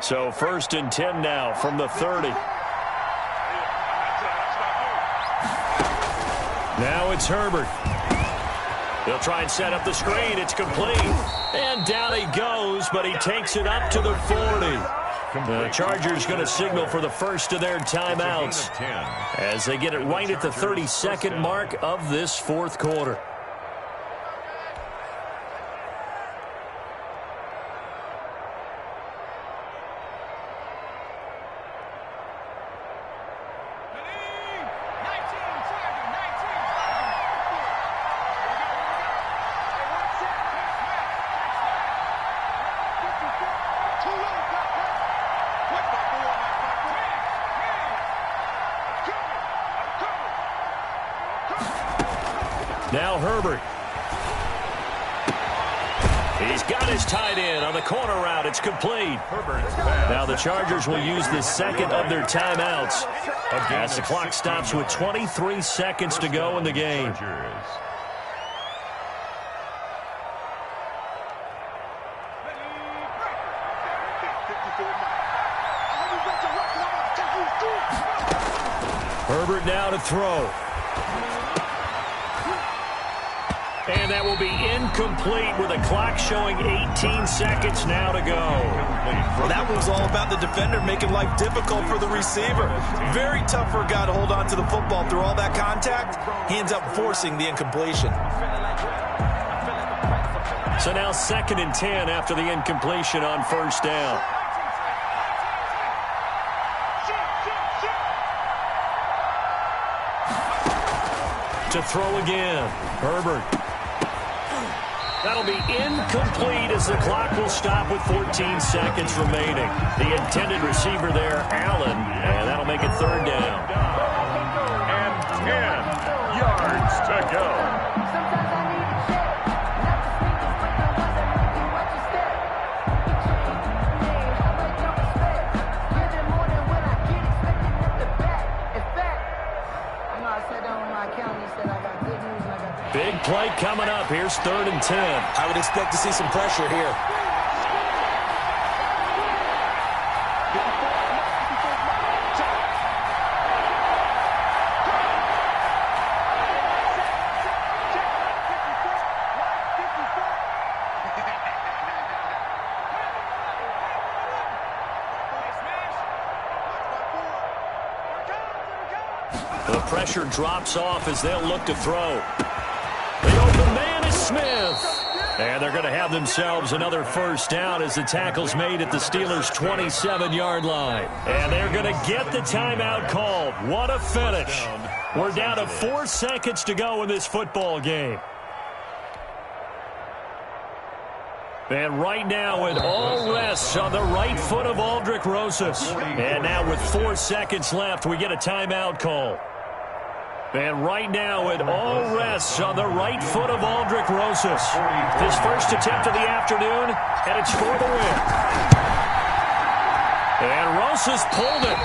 So 1st and 10 now from the 30. Now it's Herbert. He'll try and set up the screen. It's complete. And down he goes, but he takes it up to the 40. The Chargers going to signal for the first of their timeouts as they get it right at the 32nd mark of this 4th quarter. Now Herbert. He's got his tight end on the corner route. It's complete. Now the Chargers will use the 2nd of their timeouts as the clock stops with 23 seconds to go in the game. Herbert now to throw. And that will be incomplete with a clock showing 18 seconds now to go. Well, that was all about the defender making life difficult for the receiver. Very tough for a guy to hold on to the football through all that contact. He ends up forcing the incompletion. So now 2nd and 10 after the incompletion on 1st down. To throw again. Herbert. That'll be incomplete as the clock will stop with 14 seconds remaining. The intended receiver there, Allen, and that'll make it 3rd down. And 10 yards to go. Big play coming up. Here's 3rd and 10. I would expect to see some pressure here. The pressure drops off as they'll look to throw. The open man is Smith. And they're going to have themselves another first down as the tackle's made at the Steelers' 27-yard line. And they're going to get the timeout called. What a finish. We're down to 4 seconds to go in this football game. And right now, it all rests on the right foot of Aldrick Rosas. And now with 4 seconds left, we get a timeout call. And right now, it all rests on the right foot of Aldrick Rosas. His first attempt of the afternoon, and it's for the win. And Rosas pulled it.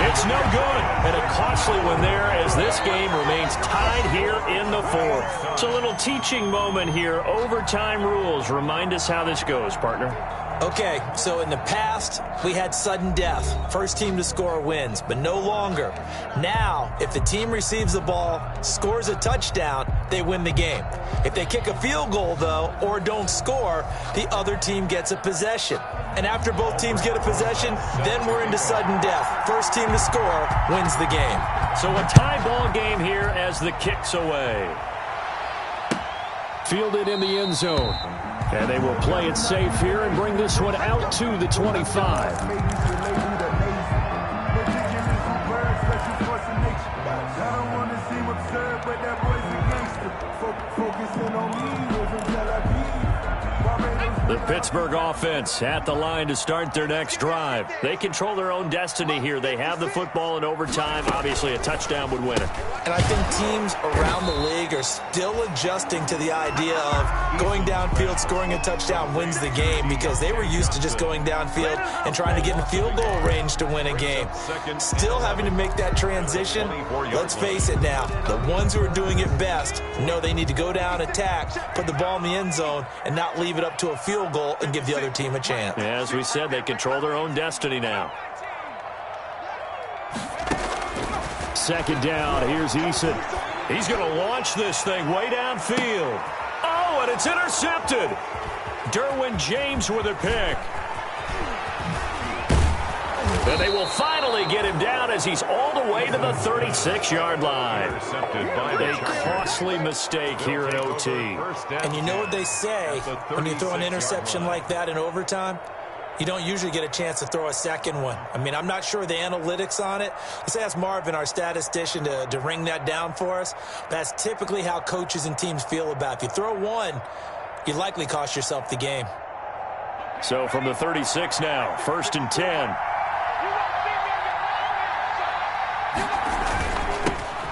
It's no good. And a costly one there as this game remains tied here in the 4th. It's a little teaching moment here. Overtime rules. Remind us how this goes, partner. Okay, so in the past, we had sudden death. First team to score wins, but no longer. Now, if the team receives the ball, scores a touchdown, they win the game. If they kick a field goal, though, or don't score, the other team gets a possession. And after both teams get a possession, then we're into sudden death. First team to score wins the game. So a tie ball game here as the kick's away. Fielded in the end zone. And they will play it safe here and bring this one out to the 25. The Pittsburgh offense at the line to start their next drive. They control their own destiny here. They have the football in overtime. Obviously, a touchdown would win it. And I think teams around the league are still adjusting to the idea of going downfield, scoring a touchdown wins the game, because they were used to just going downfield and trying to get in field goal range to win a game. Still having to make that transition. Let's face it now, the ones who are doing it best know they need to go down, attack, put the ball in the end zone, and not leave it up to a field goal and give the other team a chance. As we said, they control their own destiny now. Second down, here's Eason. He's going to launch this thing way downfield. Oh, and it's intercepted. Derwin James with a pick. And they will finally get him down as he's all the way to the 36-yard line. A costly mistake here in OT. And you know what they say, when you throw an interception like that in overtime, you don't usually get a chance to throw a second one. I mean, I'm not sure the analytics on it. Let's ask Marvin, our statistician, to ring that down for us. That's typically how coaches and teams feel about it. If you throw one, you likely cost yourself the game. So from the 36 now, 1st and 10.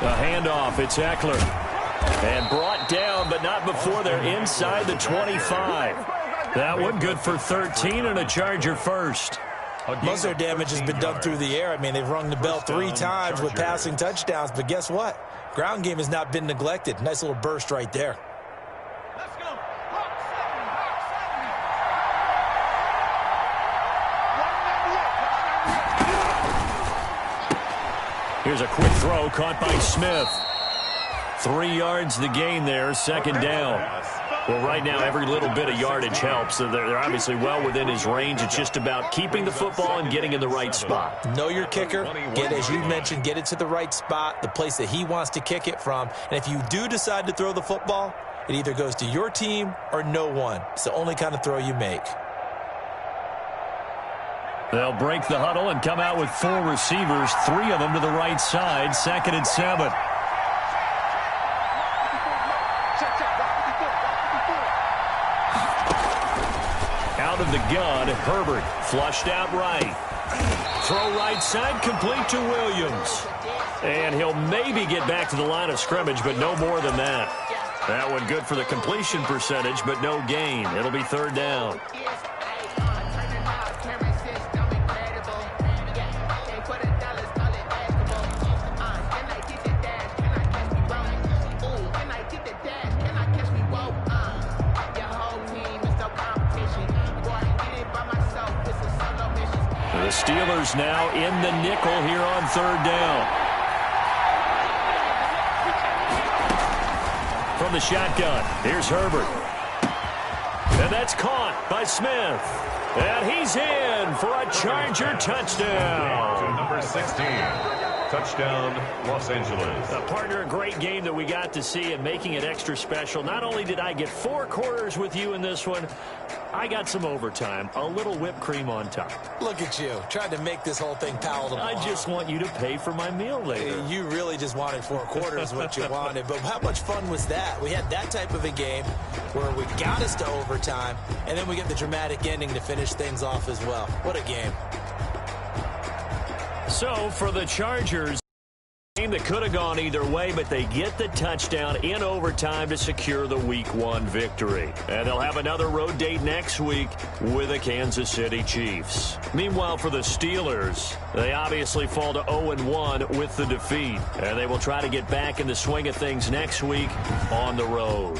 A handoff, it's Eckler. And brought down, but not before they're inside the 25. That one good for 13 and a Charger first. Most of their damage has been done through the air. I mean, they've rung the bell 3 times with passing touchdowns, but guess what? Ground game has not been neglected. Nice little burst right there. Here's a quick throw caught by Smith. 3 yards the gain there, second down. Well, right now, every little bit of yardage helps. So they're obviously well within his range. It's just about keeping the football and getting in the right spot. Know your kicker. Get, as you mentioned, get it to the right spot, the place that he wants to kick it from. And if you do decide to throw the football, it either goes to your team or no one. It's the only kind of throw you make. They'll break the huddle and come out with 4 receivers, 3 of them to the right side, 2nd and 7. Out of the gun, Herbert flushed out right. Throw right side, complete to Williams. And he'll maybe get back to the line of scrimmage, but no more than that. That one good for the completion percentage, but no gain. It'll be 3rd down. Steelers now in the nickel here on third down. From the shotgun, here's Herbert. And that's caught by Smith. And he's in for a Charger touchdown. To number 16. Touchdown, Los Angeles. Partner, a great game that we got to see and making it extra special. Not only did I get 4 quarters with you in this one, I got some overtime, a little whipped cream on top. Look at you, trying to make this whole thing palatable. I just want you to pay for my meal later. You really just wanted 4 quarters, what you wanted. But how much fun was that? We had that type of a game where we got us to overtime, and then we get the dramatic ending to finish things off as well. What a game. So for the Chargers, a game that could have gone either way, but they get the touchdown in overtime to secure the Week 1 victory. And they'll have another road date next week with the Kansas City Chiefs. Meanwhile, for the Steelers, they obviously fall to 0-1 with the defeat. And they will try to get back in the swing of things next week on the road.